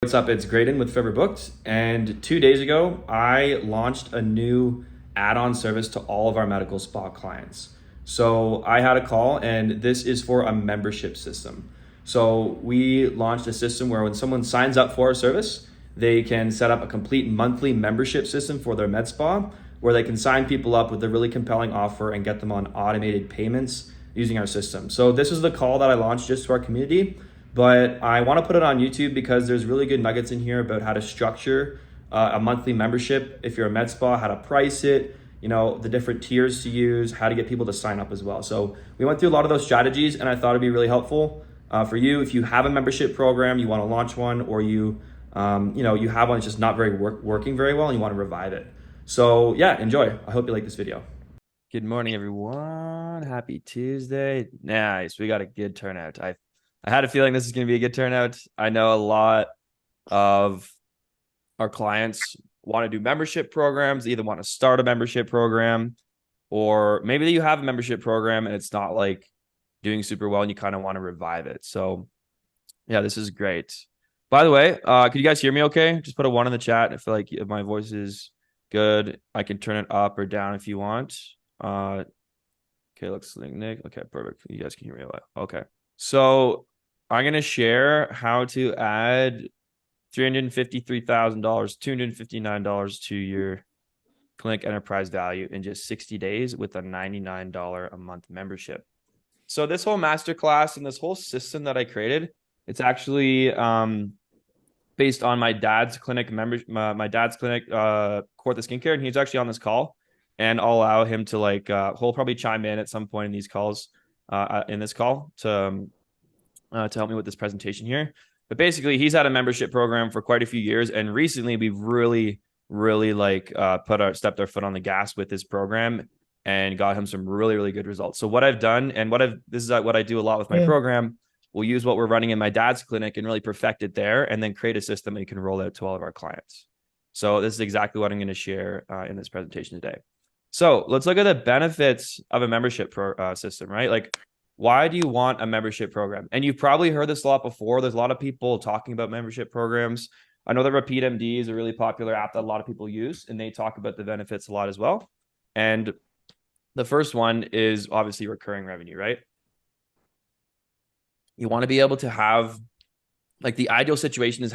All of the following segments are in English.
what's up? It's Graydon with Forever Booked. And 2 days ago, I launched a new add-on service to all of our medical spa clients. So I had a call, and this is for a membership system. So we launched a system where when someone signs up for our service, they can set up a complete monthly membership system for their med spa, where they can sign people up with a really compelling offer and get them on automated payments using our system. So this is the call that I launched just to our community. But I want to put it on YouTube because there's really good nuggets in here about how to structure a monthly membership if you're a med spa, how to price it, the different tiers to use, how to get people to sign up as well. So we went through a lot of those strategies, and I thought it'd be really helpful for you if you have a membership program, you want to launch one, or you have one that's just not working very well and you want to revive it. So yeah, enjoy. I hope you like this video. Good morning, everyone. Happy Tuesday. Nice. We got a good turnout. I had a feeling this is going to be a good turnout. I know a lot of our clients want to do membership programs, they either want to start a membership program, or maybe you have a membership program and it's not like doing super well and you kind of want to revive it. So yeah, this is great. By the way, could you guys hear me okay? Just put a 1 in the chat. I feel like if my voice is good, I can turn it up or down if you want. Okay, looks like Nick. Okay, perfect. You guys can hear me well. Okay. So I'm going to share how to add $353,000, $259 to your clinic enterprise value in just 60 days with a $99 a month membership. So this whole masterclass and this whole system that I created, it's actually based on my dad's clinic my dad's clinic, Kawartha Skincare, and he's actually on this call. And I'll allow him to he'll probably chime in at some point in these calls, in this call to help me with this presentation here. But basically, he's had a membership program for quite a few years, and recently we've really stepped our foot on the gas with his program and got him some really good results. So what I've done, and this is what I do a lot with my program. We'll use what we're running in my dad's clinic and really perfect it there, and then create a system that you can roll out to all of our clients. So this is exactly what I'm going to share in this presentation today. So let's look at the benefits of a membership system, right? Like, why do you want a membership program? And you've probably heard this a lot before. There's a lot of people talking about membership programs. I know that Repeat MD is a really popular app that a lot of people use, and they talk about the benefits a lot as well. And the first one is obviously recurring revenue, right? You want to be able to have, like, the ideal situation is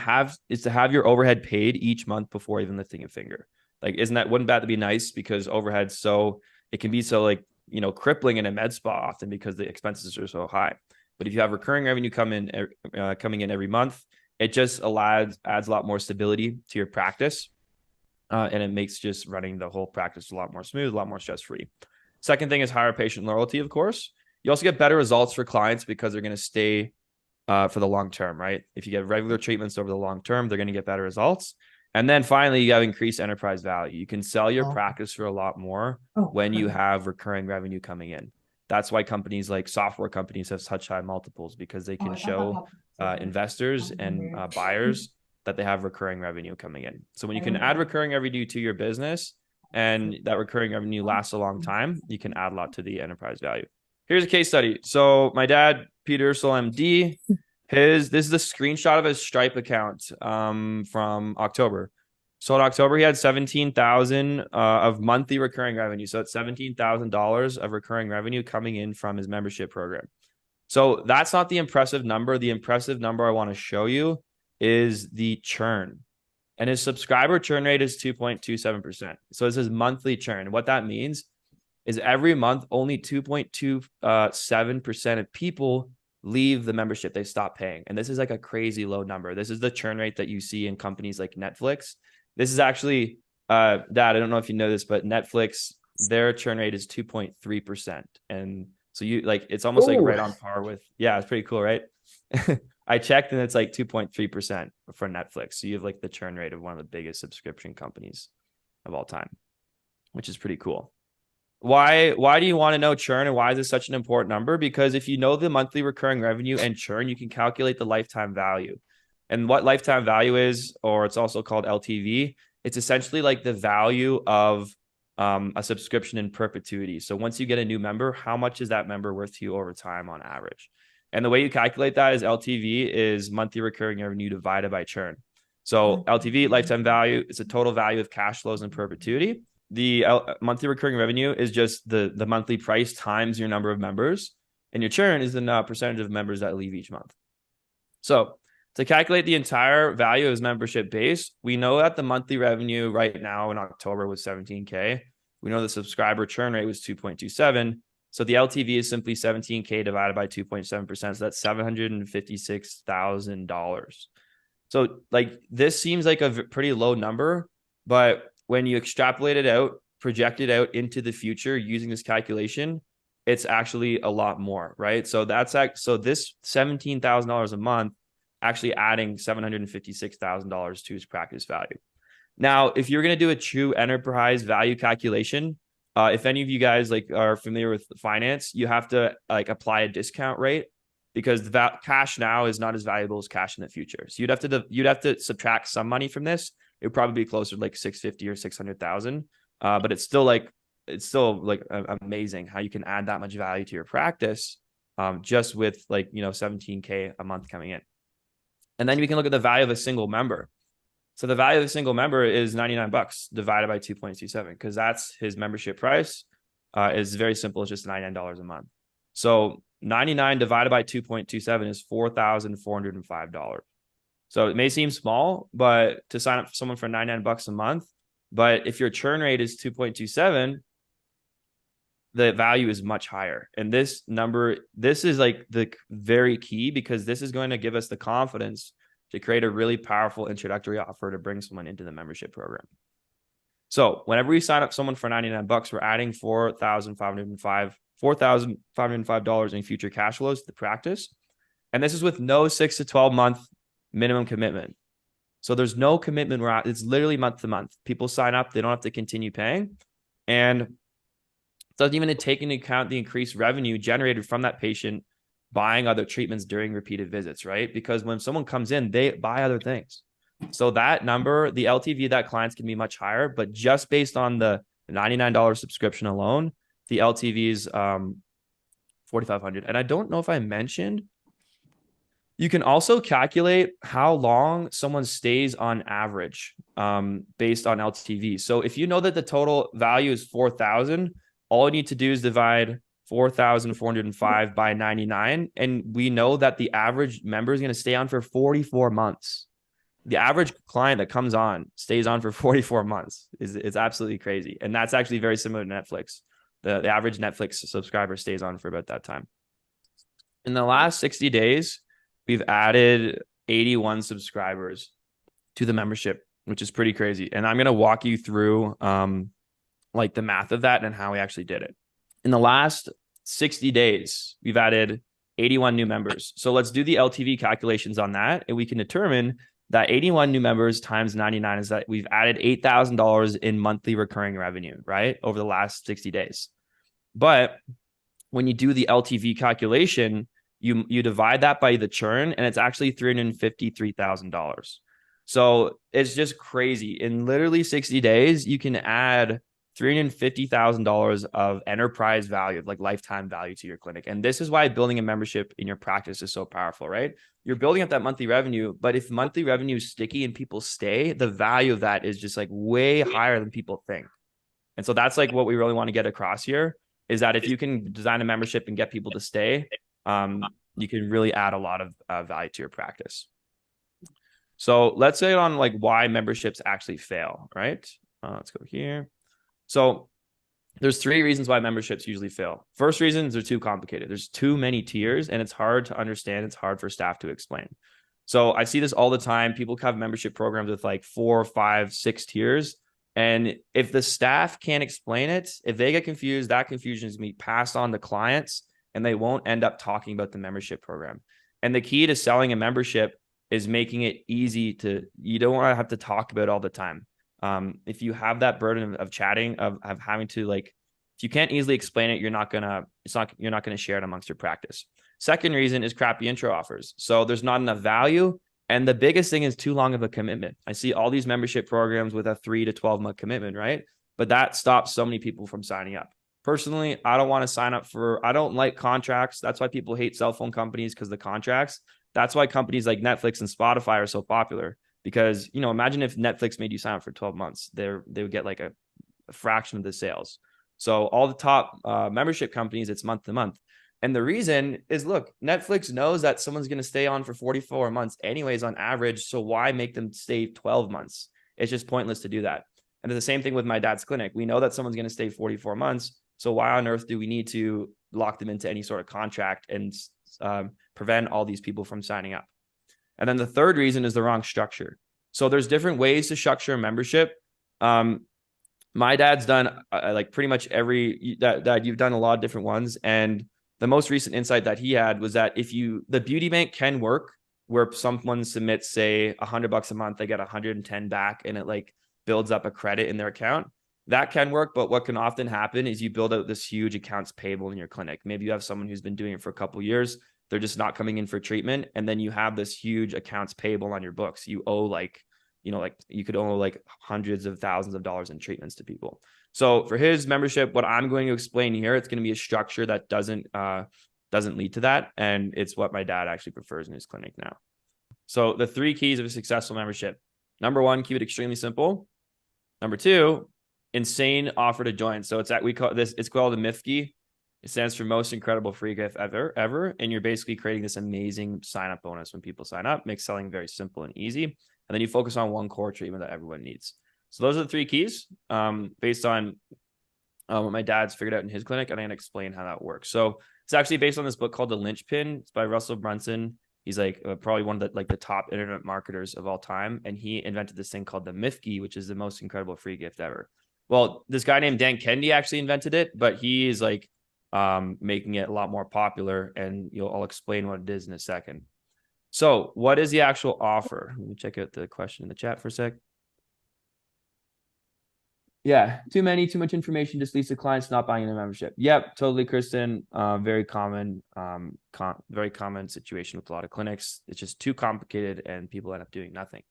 to have your overhead paid each month before even lifting a finger. Like, wouldn't that be nice? Because overhead, it can be so crippling in a med spa often because the expenses are so high. But if you have recurring revenue coming in every month, it just adds a lot more stability to your practice. And it makes just running the whole practice a lot more smooth, a lot more stress-free. Second thing is higher patient loyalty, of course. You also get better results for clients because they're going to stay for the long term, right? If you get regular treatments over the long term, they're going to get better results. And then finally, you have increased enterprise value. You can sell your practice for a lot more when you have recurring revenue coming in. That's why companies like software companies have such high multiples, because they can show investors and buyers that they have recurring revenue coming in. So when you can add recurring revenue to your business and that recurring revenue lasts a long time, you can add a lot to the enterprise value. Here's a case study. So my dad, Peter Ursel, MD, this is a screenshot of his Stripe account from October. So in October, he had 17,000 of monthly recurring revenue. So it's $17,000 of recurring revenue coming in from his membership program. So that's not the impressive number. The impressive number I want to show you is the churn. And his subscriber churn rate is 2.27%. So this is monthly churn. What that means is every month, only 2.27% of people leave the membership. They stop paying. And this is like a crazy low number. This is the churn rate that you see in companies like Netflix. This is actually, Dad, I don't know if you know this, but Netflix, their churn rate is 2.3%. And so it's almost like right on par with, yeah, it's pretty cool, right? I checked and it's like 2.3% for Netflix. So you have like the churn rate of one of the biggest subscription companies of all time, which is pretty cool. Why do you want to know churn, and why is this such an important number? Because if you know the monthly recurring revenue and churn, you can calculate the lifetime value. And what lifetime value is, or it's also called LTV, it's essentially like the value of a subscription in perpetuity. So once you get a new member, how much is that member worth to you over time on average? And the way you calculate that is LTV is monthly recurring revenue divided by churn. So LTV, lifetime value, it's a total value of cash flows in perpetuity. The monthly recurring revenue is just the monthly price times your number of members, and your churn is the percentage of members that leave each month. So to calculate the entire value of his membership base, we know that the monthly revenue right now in October was 17K. We know the subscriber churn rate was 2.27. So the LTV is simply 17K divided by 2.7%. So that's $756,000. So like this seems like a pretty low number, but when you extrapolate it out, project it out into the future using this calculation, it's actually a lot more, right? So so this $17,000 a month actually adding $756,000 to his practice value. Now, if you're going to do a true enterprise value calculation, if any of you guys like are familiar with finance, you have to like apply a discount rate because cash now is not as valuable as cash in the future. So you'd have to subtract some money from this. It would probably be closer to like 650 or 600,000. But it's still amazing how you can add that much value to your practice just with 17K a month coming in. And then we can look at the value of a single member. So the value of a single member is $99 divided by 2.27 because that's his membership price. Is very simple. It's just $99 a month. So 99 divided by 2.27 is $4,405. So it may seem small, but to sign up for someone for $99 a month, but if your churn rate is 2.27, the value is much higher. And this is like the very key because this is going to give us the confidence to create a really powerful introductory offer to bring someone into the membership program. So whenever we sign up someone for $99, we're adding $4,505 in future cash flows to the practice. And this is with no 6 to 12 month minimum commitment. So there's no commitment. It's literally month to month. People sign up, they don't have to continue paying. And it doesn't even take into account the increased revenue generated from that patient buying other treatments during repeated visits, right? Because when someone comes in, they buy other things. So that number, the LTV of that clients can be much higher, but just based on the $99 subscription alone, the LTV is $4,500. And I don't know if I mentioned, you can also calculate how long someone stays on average based on LTV. So if you know that the total value is 4,000, all you need to do is divide 4,405 by 99. And we know that the average member is going to stay on for 44 months. The average client that comes on stays on for 44 months. It's absolutely crazy. And that's actually very similar to Netflix. The average Netflix subscriber stays on for about that time. In the last 60 days, we've added 81 subscribers to the membership, which is pretty crazy. And I'm going to walk you through like the math of that and how we actually did it. In the last 60 days, we've added 81 new members. So let's do the LTV calculations on that. And we can determine that 81 new members times 99 is that we've added $8,000 in monthly recurring revenue, right? Over the last 60 days. But when you do the LTV calculation, you divide that by the churn and it's actually $353,000. So it's just crazy. In literally 60 days, you can add $350,000 of enterprise value, like lifetime value to your clinic. And this is why building a membership in your practice is so powerful, right? You're building up that monthly revenue, but if monthly revenue is sticky and people stay, the value of that is just like way higher than people think. And so that's like what we really want to get across here is that if you can design a membership and get people to stay, you can really add a lot of value to your practice. So let's say on like why memberships actually fail, right? Let's go here. So there's 3 reasons why memberships usually fail. First reason is they're too complicated. There's too many tiers and it's hard to understand. It's hard for staff to explain. So I see this all the time. People have membership programs with like 4, 5, 6 tiers. And if the staff can't explain it, if they get confused, that confusion is going to be passed on to clients and they won't end up talking about the membership program. And the key to selling a membership is making it easy you don't want to have to talk about it all the time. If you have that burden of chatting, of having to if you can't easily explain it, you're not going to share it amongst your practice. Second reason is crappy intro offers. So there's not enough value. And the biggest thing is too long of a commitment. I see all these membership programs with a 3 to 12 month commitment, right? But that stops so many people from signing up. Personally, I don't want to sign up I don't like contracts. That's why people hate cell phone companies because the contracts. That's why companies like Netflix and Spotify are so popular because, you know, imagine if Netflix made you sign up for 12 months, they would get like a fraction of the sales. So all the top membership companies, it's month to month. And the reason is, look, Netflix knows that someone's going to stay on for 44 months anyways on average. So why make them stay 12 months? It's just pointless to do that. And the same thing with my dad's clinic. We know that someone's going to stay 44 months. So why on earth do we need to lock them into any sort of contract and prevent all these people from signing up? And then the third reason is the wrong structure. So there's different ways to structure a membership. My dad's done like pretty much every that you've done a lot of different ones. And the most recent insight that he had was that the beauty bank can work where someone submits, say, $100 a month, they get 110 back, and it like builds up a credit in their account. That can work, but what can often happen is you build out this huge accounts payable in your clinic. Maybe you have someone who's been doing it for a couple of years. They're just not coming in for treatment. And then you have this huge accounts payable on your books. You owe like you could owe like hundreds of thousands of dollars in treatments to people. So for his membership, what I'm going to explain here, it's going to be a structure that doesn't lead to that. And it's what my dad actually prefers in his clinic now. So the 3 keys of a successful membership: number 1, keep it extremely simple. Number 2, insane offer to join. So it's called a MIFGI. It stands for most incredible free gift ever. And you're basically creating this amazing sign up bonus when people sign up, makes selling very simple and easy. And then you focus on one core treatment that everyone needs. So those are the 3 keys based on what my dad's figured out in his clinic. And I'm going to explain how that works. So it's actually based on this book called The Linchpin. It's by Russell Brunson. He's like probably one of the top internet marketers of all time. And he invented this thing called the MIFGI, which is the most incredible free gift ever. Well, this guy named Dan Kennedy actually invented it, but he is like making it a lot more popular. And I'll explain what it is in a second. So what is the actual offer? Let me check out the question in the chat for a sec. Yeah, too much information just leads to clients not buying the membership. Yep, totally, Kristen. Very common situation with a lot of clinics. It's just too complicated and people end up doing nothing.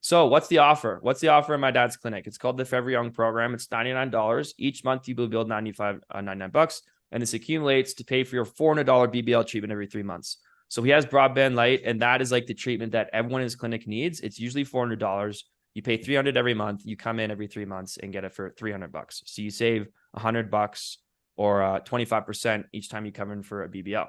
So what's the offer? What's the offer in my dad's clinic? It's called the Forever Young program. It's $99. Each month you will build $99, and this accumulates to pay for your $400 BBL treatment every 3 months. So he has Broadband Light, and that is like the treatment that everyone in his clinic needs. It's usually $400. You pay $300 every month. You come in every 3 months and get it for $300. So you save $100 or 25% each time you come in for a BBL.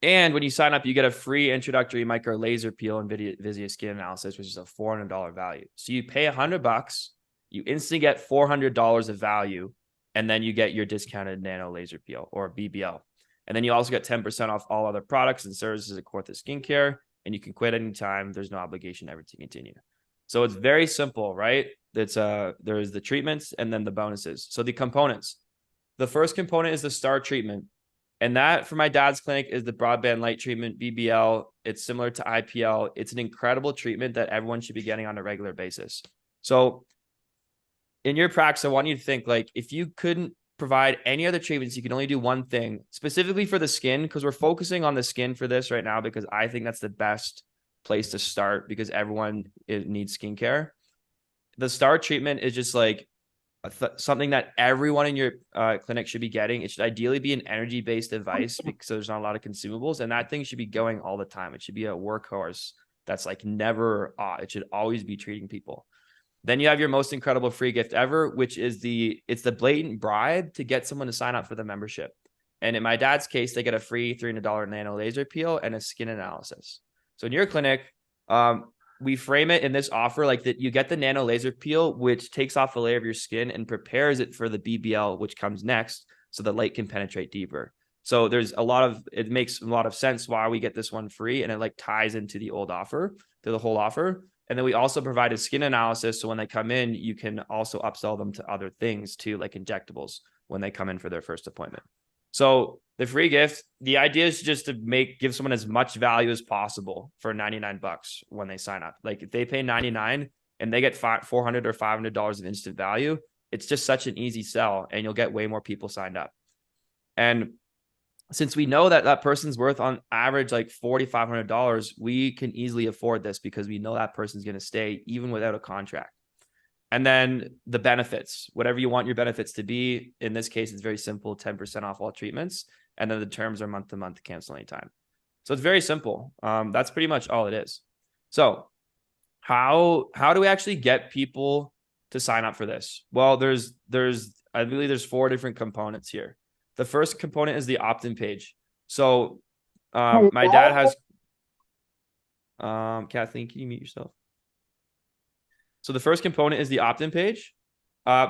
And when you sign up, you get a free introductory micro laser peel and Vizia skin analysis, which is a $400 value. So you pay $100, you instantly get $400 of value, and then you get your discounted nano laser peel or BBL. And then you also get 10% off all other products and services at Cortha Skincare, and you can quit anytime. There's no obligation ever to continue. So it's very simple, right? There's the treatments and then the bonuses. So the components. The first component is the STAR treatment. And that for my dad's clinic is the Broadband Light treatment, BBL. It's similar to IPL. It's an incredible treatment that everyone should be getting on a regular basis. So in your practice, I want you to think like if you couldn't provide any other treatments, you can only do one thing specifically for the skin, because we're focusing on the skin for this right now, because I think that's the best place to start because everyone needs skincare. The STAR treatment is just like something that everyone in your clinic should be getting. It should ideally be an energy-based device because there's not a lot of consumables, and that thing should be going all the time. It should be a workhorse that's like never it should always be treating people. Then you have your most incredible free gift ever, which is it's the blatant bribe to get someone to sign up for the membership. And in my dad's case, they get a free $300 nano laser peel and a skin analysis. So in your clinic, we frame it in this offer like that. You get the nano laser peel, which takes off a layer of your skin and prepares it for the BBL, which comes next, so the light can penetrate deeper. So it makes a lot of sense why we get this one free, and it like ties into the whole offer. And then we also provide a skin analysis. So when they come in, you can also upsell them to other things too, like injectables when they come in for their first appointment. So the free gift, the idea is just to give someone as much value as possible for $99 when they sign up. Like if they pay $99 and they get $400 or $500 of instant value, it's just such an easy sell, and you'll get way more people signed up. And since we know that that person's worth on average like $4,500, we can easily afford this because we know that person's going to stay even without a contract. And then the benefits, whatever you want your benefits to be. In this case, it's very simple, 10% off all treatments. And then the terms are month to month, cancel anytime. So it's very simple. That's pretty much all it is. So how do we actually get people to sign up for this? Well, I believe there's 4 different components here. The first component is the opt-in page. So my dad has Kathleen, can you mute yourself? So the first component is the opt-in page.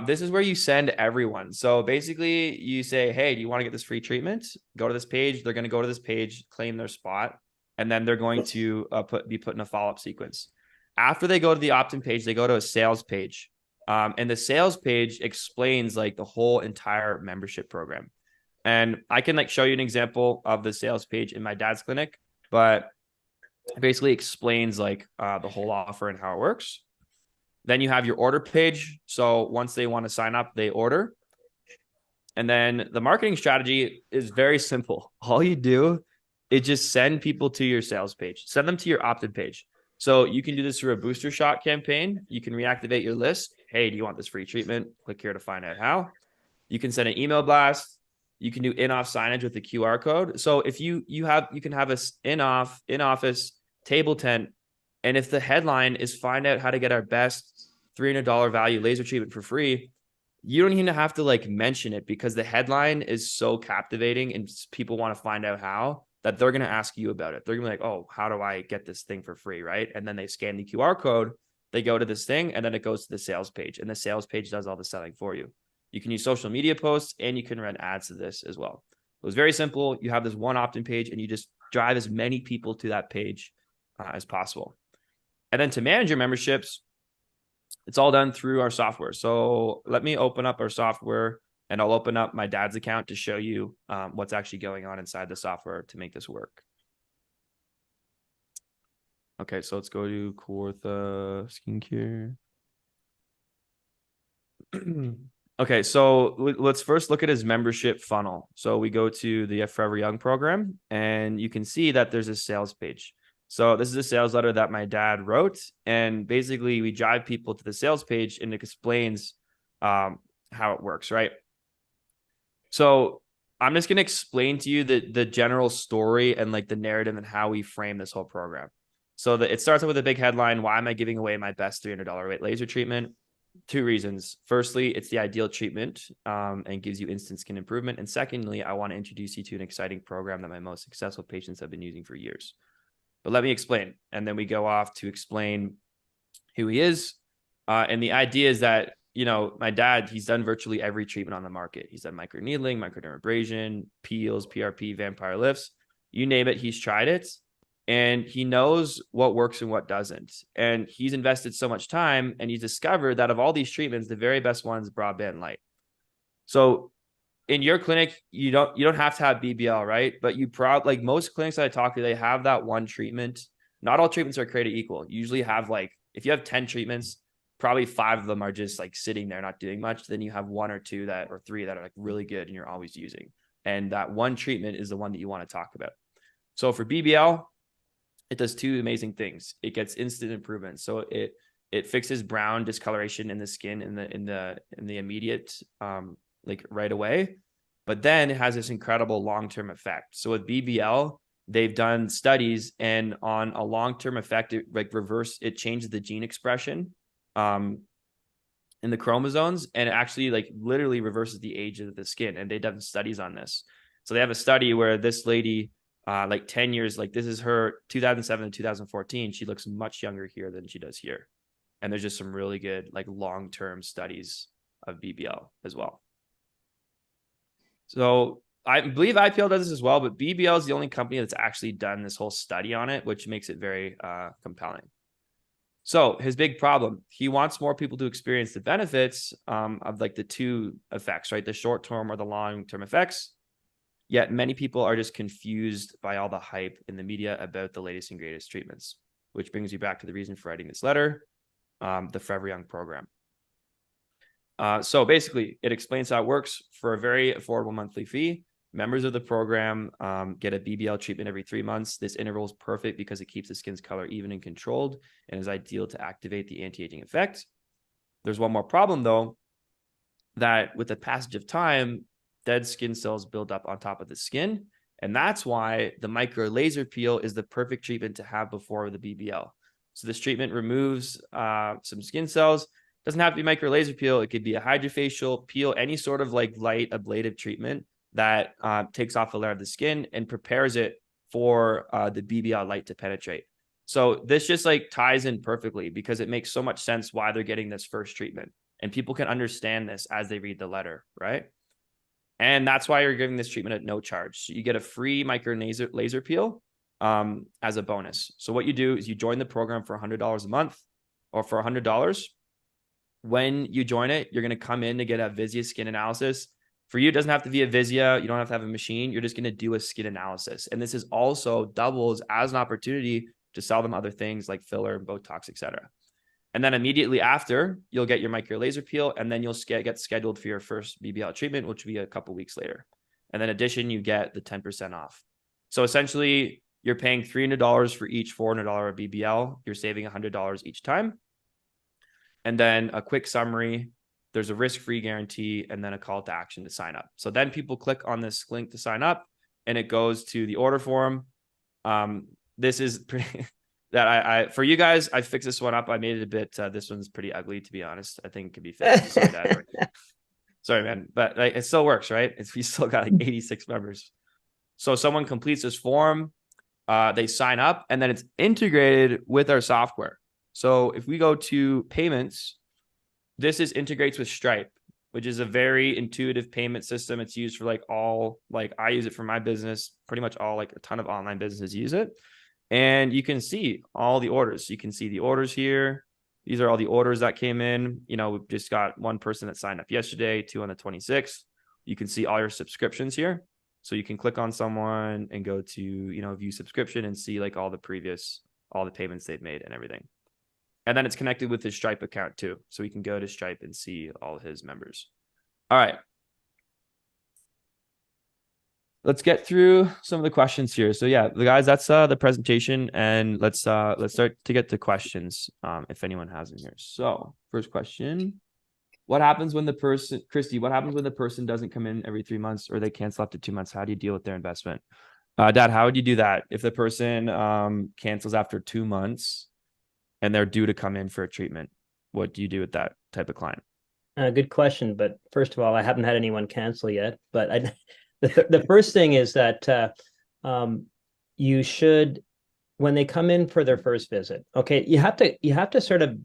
This is where you send everyone. So basically you say, hey, do you want to get this free treatment? Go to this page. They're going to go to this page, claim their spot, and then they're going to be put in a follow-up sequence. After they go to the opt-in page, they go to a sales page. And the sales page explains like the whole entire membership program. And I can like show you an example of the sales page in my dad's clinic, but it basically explains like the whole offer and how it works. Then you have your order page. So once they want to sign up, they order. And then the marketing strategy is very simple. All you do is just send people to your sales page, send them to your opt-in page. So you can do this through a booster shot campaign. You can reactivate your list. Hey, do you want this free treatment? Click here to find out how. You can send an email blast. You can do in-off signage with the QR code. So if you can have a in-office table tent, and if the headline is find out how to get our best $300 value laser treatment for free, you don't even have to like mention it because the headline is so captivating and people want to find out how that they're going to ask you about it. They're going to be like, oh, how do I get this thing for free? Right. And then they scan the QR code, they go to this thing, and then it goes to the sales page, and the sales page does all the selling for you. You can use social media posts and you can run ads to this as well. It was very simple. You have this one opt-in page and you just drive as many people to that page as possible. And then to manage your memberships, it's all done through our software. So let me open up our software and I'll open up my dad's account to show you what's actually going on inside the software to make this work. Okay, so let's go to Kawartha Skincare. Okay, so let's first look at his membership funnel. So we go to the Forever Young program and you can see that there's a sales page. So this is a sales letter that my dad wrote. And basically we drive people to the sales page and it explains how it works, right? So I'm just going to explain to you the general story and like the narrative and how we frame this whole program. So it starts with a big headline. Why am I giving away my best $300 weight laser treatment? 2 reasons. Firstly, it's the ideal treatment and gives you instant skin improvement. And secondly, I want to introduce you to an exciting program that my most successful patients have been using for years. But let me explain. And then we go off to explain who he is. And the idea is that, you know, my dad, he's done virtually every treatment on the market. He's done microneedling, microdermabrasion, peels, PRP, vampire lifts, you name it, he's tried it. And he knows what works and what doesn't. And he's invested so much time and he's discovered that of all these treatments, the very best one is broadband light. So in your clinic, you don't have to have BBL, right? But like most clinics that I talk to, they have that one treatment. Not all treatments are created equal. You usually have like, if you have 10 treatments, probably 5 of them are just like sitting there, not doing much. Then you have 1 or 2 or 3 that are like really good and you're always using. And that one treatment is the one that you want to talk about. So for BBL, it does 2 amazing things. It gets instant improvement. So it fixes brown discoloration in the skin in the immediate like right away, but then it has this incredible long-term effect. So with BBL, they've done studies and on a long-term effect, it changes the gene expression in the chromosomes, and it actually like literally reverses the age of the skin. And they've done studies on this. So they have a study where this lady, like 10 years, like this is her 2007 to 2014. She looks much younger here than she does here. And there's just some really good like long-term studies of BBL as well. So I believe IPL does this as well, but BBL is the only company that's actually done this whole study on it, which makes it very compelling. So his big problem, he wants more people to experience the benefits of like the 2 effects, right? The short-term or the long-term effects. Yet many people are just confused by all the hype in the media about the latest and greatest treatments, which brings you back to the reason for writing this letter, the Forever Young program. So basically, it explains how it works for a very affordable monthly fee. Members of the program get a BBL treatment every 3 months. This interval is perfect because it keeps the skin's color even and controlled and is ideal to activate the anti-aging effect. There's one more problem, though, that with the passage of time, dead skin cells build up on top of the skin. And that's why the micro laser peel is the perfect treatment to have before the BBL. So this treatment removes some skin cells. Doesn't have to be micro laser peel. It could be a hydrofacial peel, any sort of like light ablative treatment that takes off a layer of the skin and prepares it for the BBL light to penetrate. So this just like ties in perfectly because it makes so much sense why they're getting this first treatment, and people can understand this as they read the letter, right? And that's why you're giving this treatment at no charge. So you get a free micro laser peel as a bonus. So what you do is you join the program for $100 a month or for $100. When you join it, you're going to come in to get a Vizia skin analysis. For you, it doesn't have to be a Vizia. You don't have to have a machine. You're just going to do a skin analysis. And this is also doubles as an opportunity to sell them other things like filler, Botox, etc. And then immediately after, you'll get your micro laser peel, and then you'll get scheduled for your first BBL treatment, which will be a couple weeks later. And then in addition, you get the 10% off. So essentially, you're paying $300 for each $400 BBL. You're saving $100 each time. And then a quick summary, there's a risk-free guarantee, and then a call to action to sign up. So then people click on this link to sign up, and it goes to the order form. This is pretty that I for you guys, I fixed this one up. I made it a bit. This one's pretty ugly, to be honest. I think it could be fixed. Sorry, Dad. Sorry, man, but like, it still works, right? We still got like 86 members. So someone completes this form, they sign up, and then it's integrated with our software. So if we go to payments, this integrates with Stripe, which is a very intuitive payment system. It's used for like I use it for my business. Pretty much all, like a ton of online businesses use it. And you can see all the orders. You can see the orders here. These are all the orders that came in. We've just got one person that signed up yesterday, 2 on the 26th. You can see all your subscriptions here. So you can click on someone and go to, view subscription and see like all the payments they've made and everything. And then it's connected with his Stripe account too. So we can go to Stripe and see all of his members. All right. Let's get through some of the questions here. So yeah, guys, that's the presentation, and let's start to get to questions if anyone has them here. So first question: what happens when the person, Christy? What happens when the person doesn't come in every 3 months, or they cancel after 2 months? How do you deal with their investment? Dad, how would you do that if the person cancels after 2 months and they're due to come in for a treatment? What do you do with that type of client? Good question. But first of all, I haven't had anyone cancel yet. But the first thing is that you should, when they come in for their first visit, okay, you have to sort of,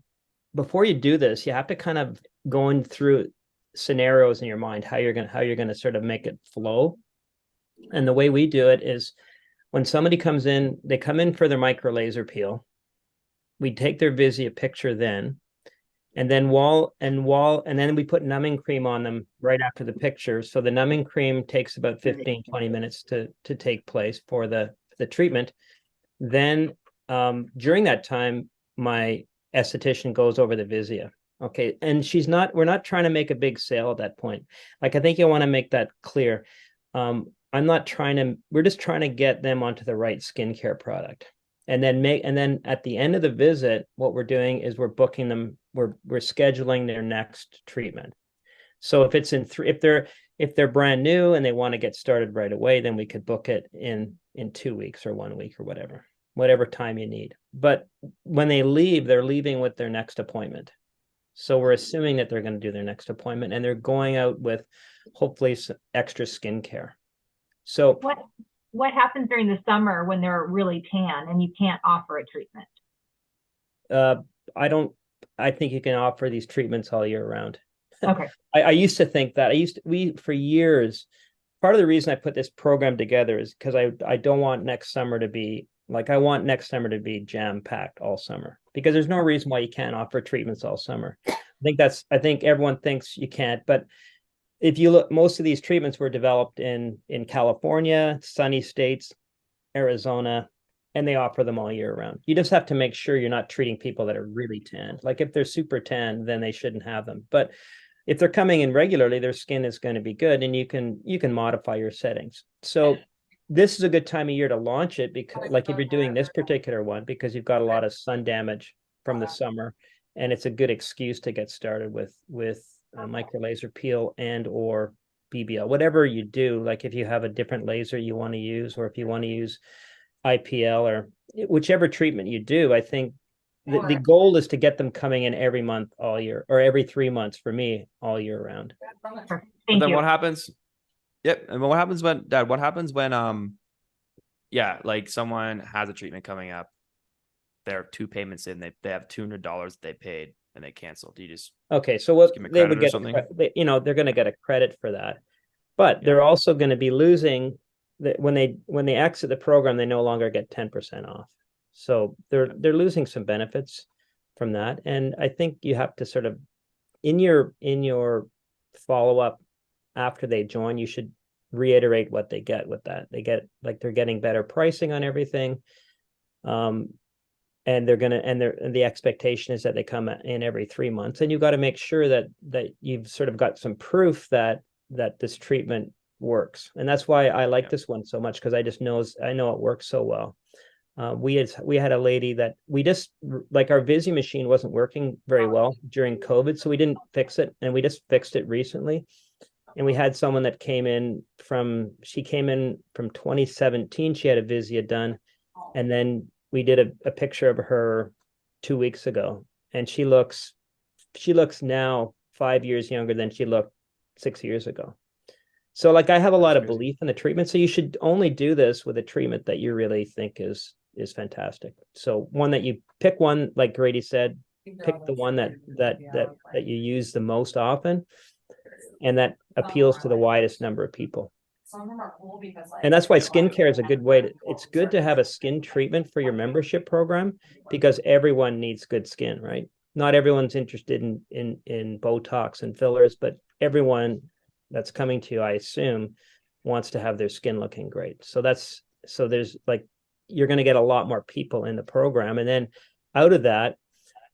before you do this, you have to kind of going through scenarios in your mind, how you're gonna sort of make it flow. And the way we do it is when somebody comes in, they come in for their micro laser peel. We take their Vizia picture then, and then then we put numbing cream on them right after the picture. So the numbing cream takes about 15, 20 minutes to take place for the treatment. Then during that time, my esthetician goes over the Vizia. Okay. And we're not trying to make a big sale at that point. Like, I think you want to make that clear. We're just trying to get them onto the right skincare product. And then at the end of the visit, what we're doing is we're booking them, we're scheduling their next treatment. So if it's if they're brand new and they want to get started right away, then we could book it in 2 weeks or 1 week or whatever time you need. But when they leave, they're leaving with their next appointment. So we're assuming that they're going to do their next appointment, and they're going out with hopefully some extra skincare. So what happens during the summer when they're really tan and you can't offer a treatment? I think you can offer these treatments all year round. Okay. I used to think that. For years, part of the reason I put this program together is because I don't want next summer to be like, I want next summer to be jam-packed all summer, because there's no reason why you can't offer treatments all summer. I think everyone thinks you can't, but if you look, most of these treatments were developed in California, sunny states, Arizona, and they offer them all year round. You just have to make sure you're not treating people that are really tan. Like if they're super tan, then they shouldn't have them. But if they're coming in regularly, their skin is going to be good, and you can modify your settings. So this is a good time of year to launch it, because like if you're doing this particular one, because you've got a lot of sun damage from the summer, and it's a good excuse to get started with micro laser peel and or BBL, whatever you do. Like if you have a different laser you want to use, or if you want to use IPL, or whichever treatment you do, I think the goal is to get them coming in every month all year, or every 3 months for me all year round. But Thank then you. what happens? Yep. And what happens when, Dad, what happens when yeah, like someone has a treatment coming up, they're 2 payments in, they have $200 they paid and they cancel. Do you just Okay, so what give 'em a they credit would or get, something? you know, they're going to get a credit for that, but Yeah. they're also going to be losing that when they exit the program, they no longer get 10% off. So they're losing some benefits from that, and I think you have to sort of in your follow up after they join, you should reiterate what they get with that. They get like they're getting better pricing on everything. And they're gonna and the expectation is that they come in every 3 months, and you've got to make sure that you've sort of got some proof that this treatment works, and that's why I like this one so much, because I know it works so well. We had a lady that we just like our Visi machine wasn't working very well during COVID, so we didn't fix it, and we just fixed it recently. And we had someone that came in from 2017. She had a Visia done, and then we did a picture of her 2 weeks ago, and she looks now 5 years younger than she looked 6 years ago. So like I have a lot of belief in the treatment. So you should only do this with a treatment that you really think is fantastic. So one that you pick, one like Grady said, pick the one that you use the most often, and that appeals to the widest number of people. And that's why skincare is a good way to, it's good to have a skin treatment for your membership program, because everyone needs good skin, right? Not everyone's interested in Botox and fillers, but everyone that's coming to you, I assume, wants to have their skin looking great. So there's like, you're going to get a lot more people in the program. And then out of that,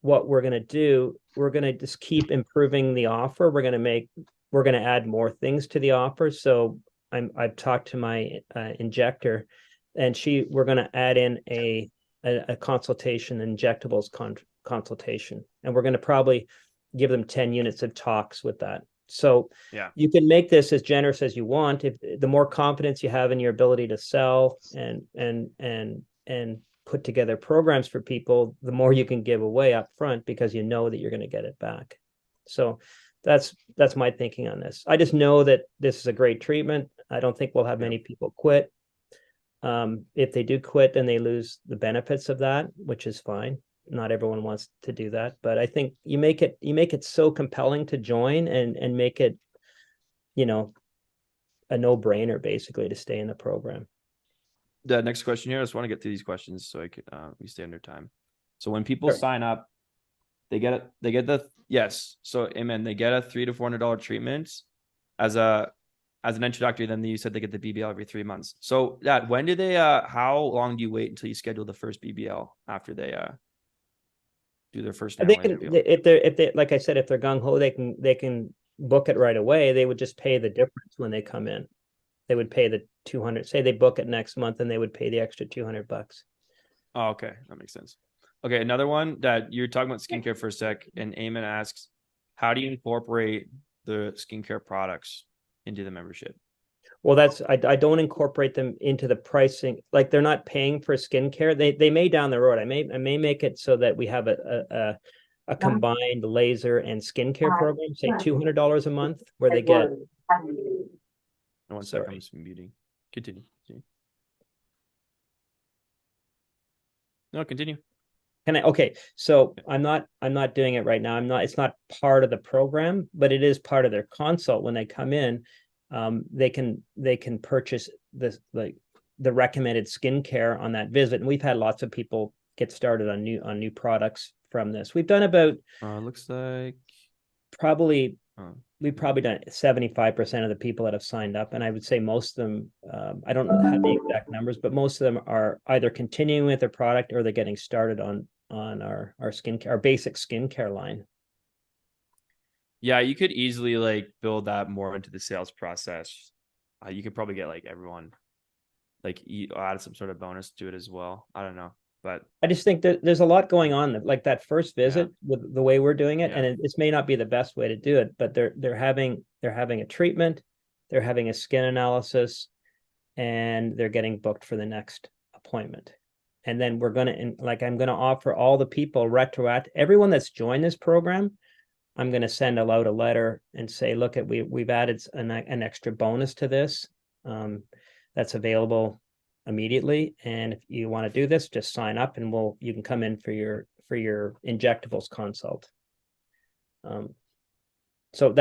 what we're going to do, we're going to just keep improving the offer. We're going to add more things to the offer. So I've talked to my injector, and we're going to add in a consultation, injectables consultation, and we're going to probably give them 10 units of tox with that. So Yeah, you can make this as generous as you want. If the more confidence you have in your ability to sell and put together programs for people, the more you can give away up front, because you know that you're going to get it back. So that's my thinking on this. I just know that this is a great treatment. I don't think we'll have many people quit. If they do quit, then they lose the benefits of that, which is fine. Not everyone wants to do that, but I think you make it so compelling to join, and make it, you know, a no-brainer basically to stay in the program. The next question here, I just want to get through these questions so we stay under time. So when people sign up, they get so amen, they get a $300 to $400 treatment as an introductory. Then you said they get the BBL every 3 months. So when do they how long do you wait until you schedule the first BBL after they do their first They can, if they like I said, if they're gung-ho, they can book it right away. They would just pay the difference when they come in. They would pay the 200. Say they book it next month, and they would pay the extra $200. Oh, okay, that makes sense. Okay, another one that you're talking about skincare for a sec, and Eamon asks, how do you incorporate the skincare products into the membership? Well, I don't incorporate them into the pricing. Like they're not paying for skincare. They may down the road. I may make it so that we have a combined laser and skincare program, say $200 a month, where they get. One second, I'm just muting. Continue. No, continue. Okay, so I'm not doing it right now. It's not part of the program, but it is part of their consult. When they come in, they can purchase this, like the recommended skincare on that visit. And we've had lots of people get started on new products from this. We've done about looks like we've probably done 75% of the people that have signed up, and I would say most of them, I don't have the exact numbers, but most of them are either continuing with their product, or they're getting started on our skincare, our basic skincare line. Yeah, you could easily like build that more into the sales process. You could probably get like everyone, like add some sort of bonus to it as well. I don't know, but I just think that there's a lot going on. Like that first visit with the way we're doing it, and it may not be the best way to do it, but they're having a treatment, they're having a skin analysis, and they're getting booked for the next appointment. And then we're going to, like, I'm going to offer all the people retroactive, everyone that's joined this program, I'm going to send out a letter and say, look, we've added an extra bonus to this that's available immediately. And if you want to do this, just sign up and you can come in for your injectables consult. So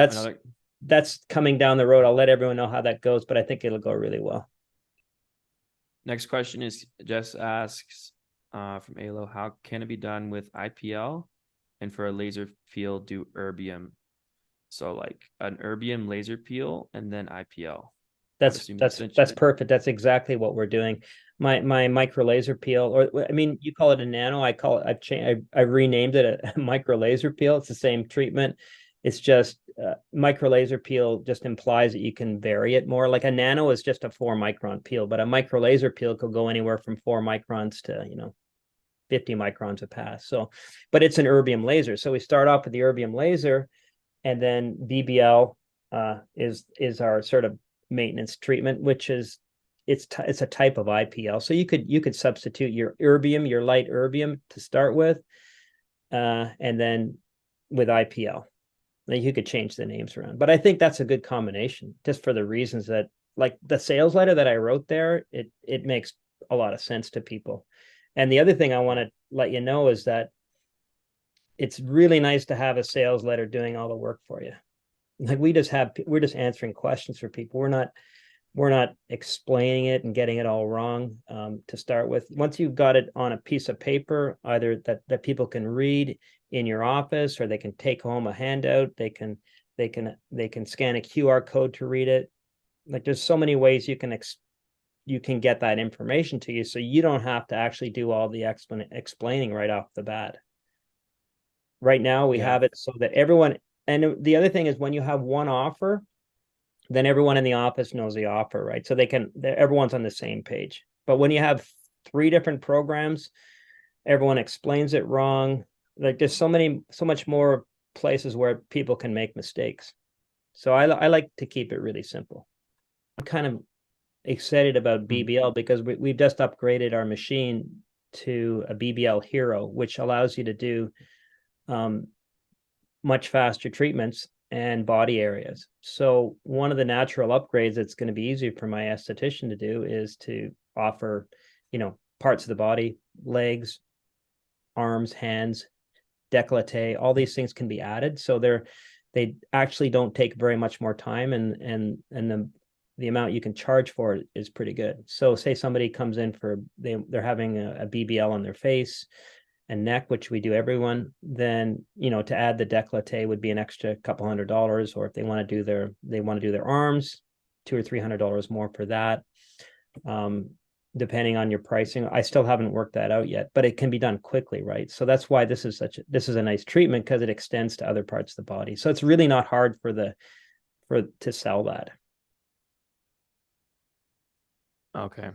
that's coming down the road. I'll let everyone know how that goes, but I think it'll go really well. Next question is Jess asks from Alo, how can it be done with IPL and for a laser peel do erbium? So like an erbium laser peel and then IPL. That's perfect. That's exactly what we're doing. My micro laser peel, or I mean, you call it a nano. I call it. I renamed it a micro laser peel. It's the same treatment. It's just micro laser peel just implies that you can vary it more. Like a nano is just a 4-micron peel, but a micro laser peel could go anywhere from 4 microns to 50 microns a pass. So, but it's an erbium laser. So we start off with the erbium laser, and then BBL is our sort of maintenance treatment, which is it's a type of IPL. So you could substitute your erbium, your light erbium to start with, and then with IPL. Like you could change the names around, but I think that's a good combination, just for the reasons that, like the sales letter that I wrote there, it makes a lot of sense to people. And the other thing I want to let you know is that it's really nice to have a sales letter doing all the work for you. Like we're just answering questions for people. We're not explaining it and getting it all wrong to start with. Once you've got it on a piece of paper, either that people can read in your office, or they can take home a handout, they can scan a QR code to read it. Like there's so many ways you can get that information to you, so you don't have to actually do all the explaining right off the bat. Right now we have it so that everyone, and the other thing is when you have one offer, then everyone in the office knows the offer, right? So everyone's on the same page. But when you have 3 different programs, everyone explains it wrong. Like there's so much more places where people can make mistakes. So I like to keep it really simple. I'm kind of excited about BBL because we've just upgraded our machine to a BBL Hero, which allows you to do much faster treatments and body areas. So one of the natural upgrades that's going to be easier for my esthetician to do is to offer, parts of the body, legs, arms, hands, décolleté, all these things can be added. So they actually don't take very much more time, and the amount you can charge for it is pretty good. So say somebody comes in they're having a BBL on their face and neck, which we do everyone, then to add the décolleté would be an extra couple $100, or if they want to do their arms, $200 or $300 more for that, depending on your pricing. I still haven't worked that out yet, but it can be done quickly, right? So that's why this is a nice treatment, because it extends to other parts of the body. So it's really not hard to sell that. Okay.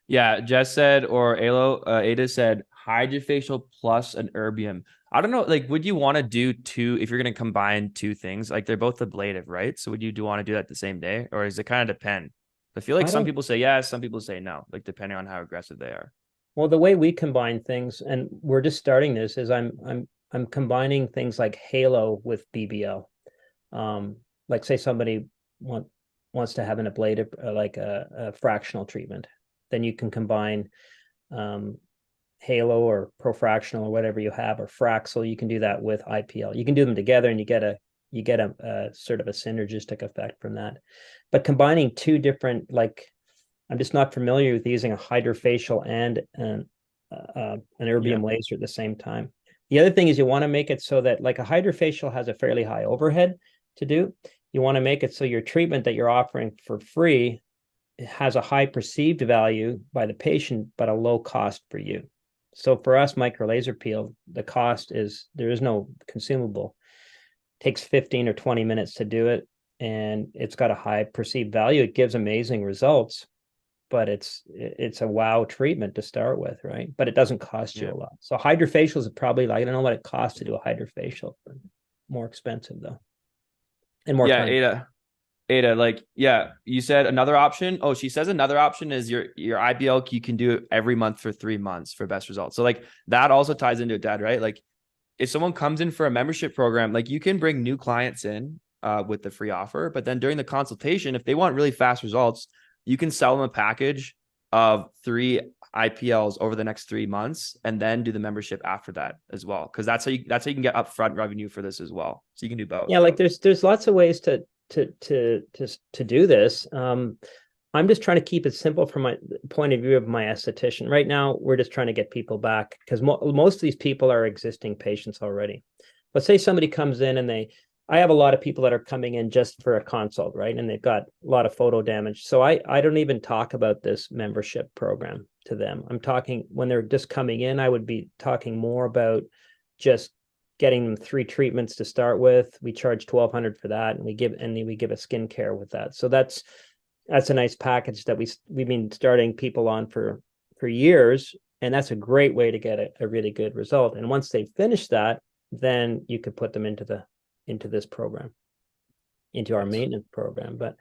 Yeah, Jess said, or Ada said, HydraFacial plus an erbium. I don't know, like, would you want to do 2 if you're going to combine 2 things? Like they're both ablative, right? So would you want to do that the same day, or does it kind of depend? I feel like some people say yes, some people say no, like depending on how aggressive they are. Well, the way we combine things, and we're just starting this, is I'm combining things like Halo with BBL. Like say somebody wants to have an ablative, like a fractional treatment, then you can combine Halo or ProFractional or whatever you have, or Fraxel. You can do that with IPL. You can do them together, and you get a sort of a synergistic effect from that. But combining 2 different, like, I'm just not familiar with using a HydraFacial and an erbium laser at the same time. The other thing is you want to make it so that, like, a HydraFacial has a fairly high overhead to do. You want to make it so your treatment that you're offering for free has a high perceived value by the patient, but a low cost for you. So for us, micro laser peel, the cost is, there is no consumable. It takes 15 or 20 minutes to do it, and it's got a high perceived value. It gives amazing results, but it's a wow treatment to start with, right? But it doesn't cost you a lot. So HydraFacials is probably, like, I don't know what it costs to do a HydraFacial. More expensive though, and more time. Ada, like, yeah, you said another option. Oh, she says another option is your IPL. You can do it every month for 3 months for best results. So like that also ties into it, Dad, right? Like if someone comes in for a membership program, like you can bring new clients in with the free offer, but then during the consultation, if they want really fast results, you can sell them a package of 3 IPLs over the next 3 months, and then do the membership after that as well. Because that's how you can get upfront revenue for this as well. So you can do both. Yeah, like there's lots of ways to do this. I'm just trying to keep it simple from my point of view of my esthetician. Right now, we're just trying to get people back because most of these people are existing patients already. Let's say somebody comes in and I have a lot of people that are coming in just for a consult, right? And they've got a lot of photo damage. So I don't even talk about this membership program to them. I'm talking when they're just coming in, I would be talking more about just getting them 3 treatments to start with. We charge $1,200 for that, and we give a skincare with that. So that's a nice package that we've been starting people on for years, and that's a great way to get a really good result. And once they finish that, then you could put them into this program, into our maintenance program. But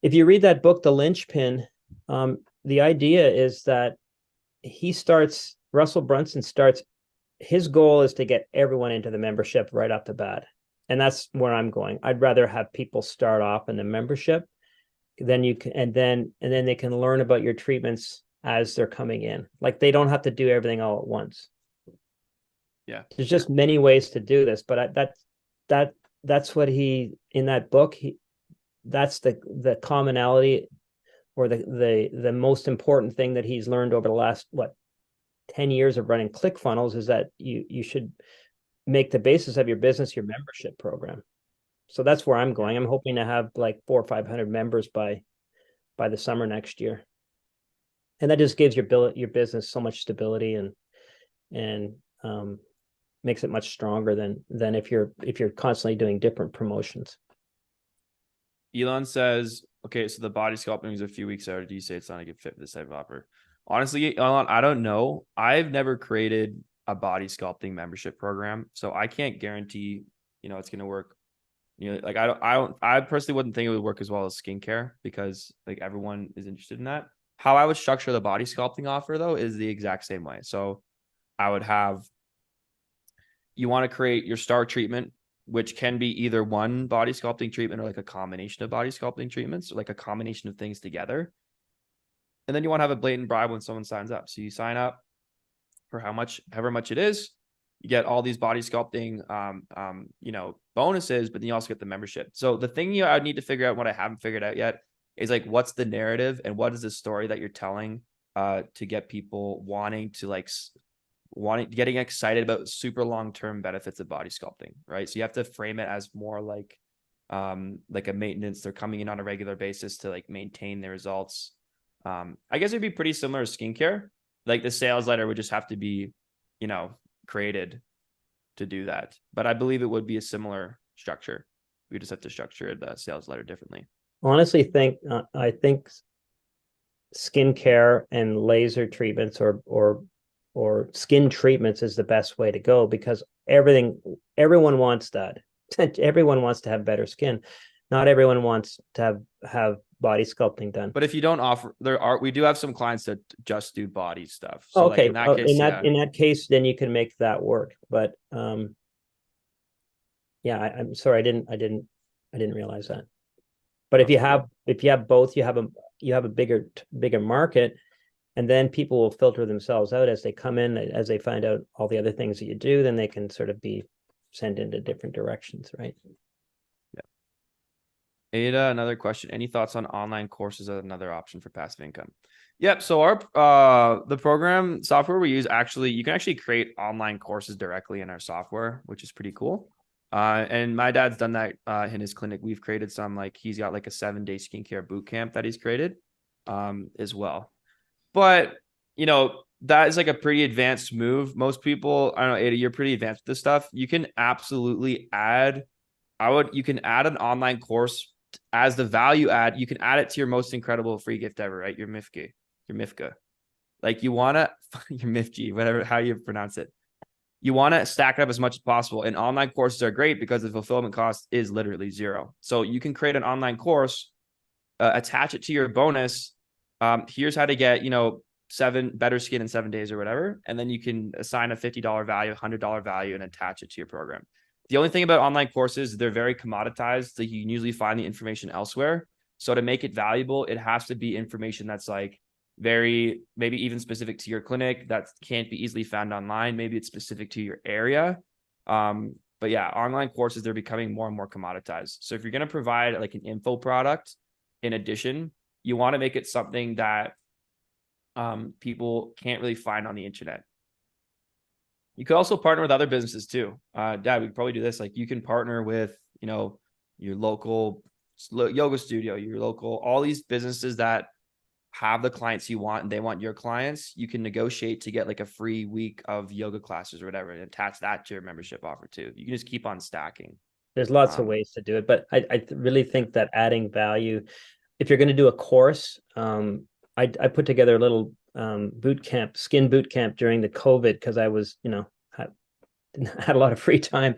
if you read that book, The Linchpin, the idea is that Russell Brunson starts, his goal is to get everyone into the membership right off the bat. And that's where I'm going. I'd rather have people start off in the membership. Then you can, and then they can learn about your treatments as they're coming in. Like they don't have to do everything all at once. Yeah. There's just many ways to do this, but that's what in that book, that's the commonality or the most important thing that he's learned over the last 10 years of running ClickFunnels is that you should make the basis of your business your membership program. So that's where I'm going. I'm hoping to have like 400 or 500 members by the summer next year, and that just gives your business so much stability and makes it much stronger than if you're constantly doing different promotions. Elon says, okay, so the body sculpting is a few weeks out. Do you say it's not a good fit for this type of offer? Honestly, Elon, I don't know. I've never created a body sculpting membership program, so I can't guarantee, it's going to work. Like I personally wouldn't think it would work as well as skincare because like everyone is interested in that. How I would structure the body sculpting offer though is the exact same way. So I would have, you want to create your star treatment, which can be either one body sculpting treatment or like a combination of body sculpting treatments or like a combination of things together. And then you want to have a blatant bribe when someone signs up. So you sign up for however much it is. You get all these body sculpting, bonuses, but then you also get the membership. So the thing I would need to figure out, what I haven't figured out yet, is like, what's the narrative and what is the story that you're telling to get people getting excited about super long-term benefits of body sculpting, right? So you have to frame it as more like a maintenance. They're coming in on a regular basis to like maintain their results. I guess it'd be pretty similar to skincare. Like the sales letter would just have to be, created to do that. But I believe it would be a similar structure. We just have to structure the sales letter differently. Honestly, I think skincare and laser treatments or skin treatments is the best way to go because everyone wants that. Everyone wants to have better skin. Not everyone wants to have body sculpting done. But if you don't offer, we do have some clients that just do body stuff. So okay, like in that case, case, then you can make that work. But yeah, I'm sorry, I didn't realize that. But if you have both, you have a bigger market, and then people will filter themselves out as they come in, as they find out all the other things that you do, then they can sort of be sent into different directions, right? Ada, another question. Any thoughts on online courses as another option for passive income? Yep. So our the program software we use, you can actually create online courses directly in our software, which is pretty cool. And my dad's done that in his clinic. We've created some, like he's got like a 7-day skincare boot camp that he's created as well. But that is like a pretty advanced move. Most people, I don't know, Ada, you're pretty advanced with this stuff. You can absolutely add an online course as the value add. You can add it to your most incredible free gift ever, right? Your MIFGA. Like you want to, your MIFG, whatever, how you pronounce it. you want to stack it up as much as possible. And online courses are great because the fulfillment cost is literally zero. So you can create an online course, attach it to your bonus. Here's how to get, 7 better skin in 7 days or whatever. And then you can assign a $50 value, $100 value, and attach it to your program. The only thing about online courses, they're very commoditized. So you can usually find the information elsewhere. So to make it valuable, it has to be information that's like very, maybe even specific to your clinic, that can't be easily found online. Maybe it's specific to your area. But yeah, online courses, they're becoming more and more commoditized. So if you're going to provide like an info product in addition, you want to make it something that people can't really find on the internet. You could also partner with other businesses too. Dad, we could probably do this. Like you can partner with, your local yoga studio, your local, all these businesses that have the clients you want and they want your clients. You can negotiate to get like a free week of yoga classes or whatever and attach that to your membership offer too. You can just keep on stacking. There's lots of ways to do it, but I really think that adding value, if you're going to do a course, I put together a little skin boot camp during the COVID because I was, had a lot of free time,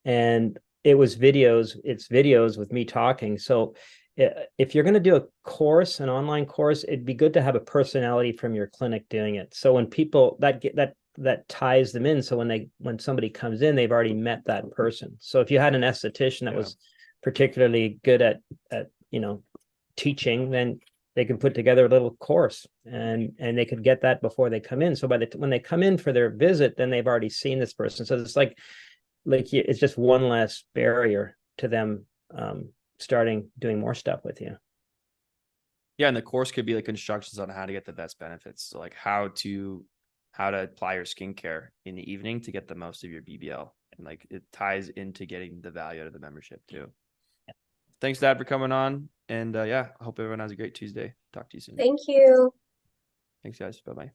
and it's videos with me talking. So if you're going to do a course, an online course, it'd be good to have a personality from your clinic doing it. So when people that ties them in. So when somebody comes in, they've already met that person. So if you had an esthetician that was particularly good at teaching, then they can put together a little course and they could get that before they come in. So when they come in for their visit, then they've already seen this person. So it's like it's just one less barrier to them starting doing more stuff with you. Yeah, and the course could be like instructions on how to get the best benefits. So like how to apply your skincare in the evening to get the most of your BBL. And like it ties into getting the value out of the membership too. Yeah. Thanks, Dad, for coming on. And I hope everyone has a great Tuesday. Talk to you soon. Thank you. Thanks, guys. Bye-bye.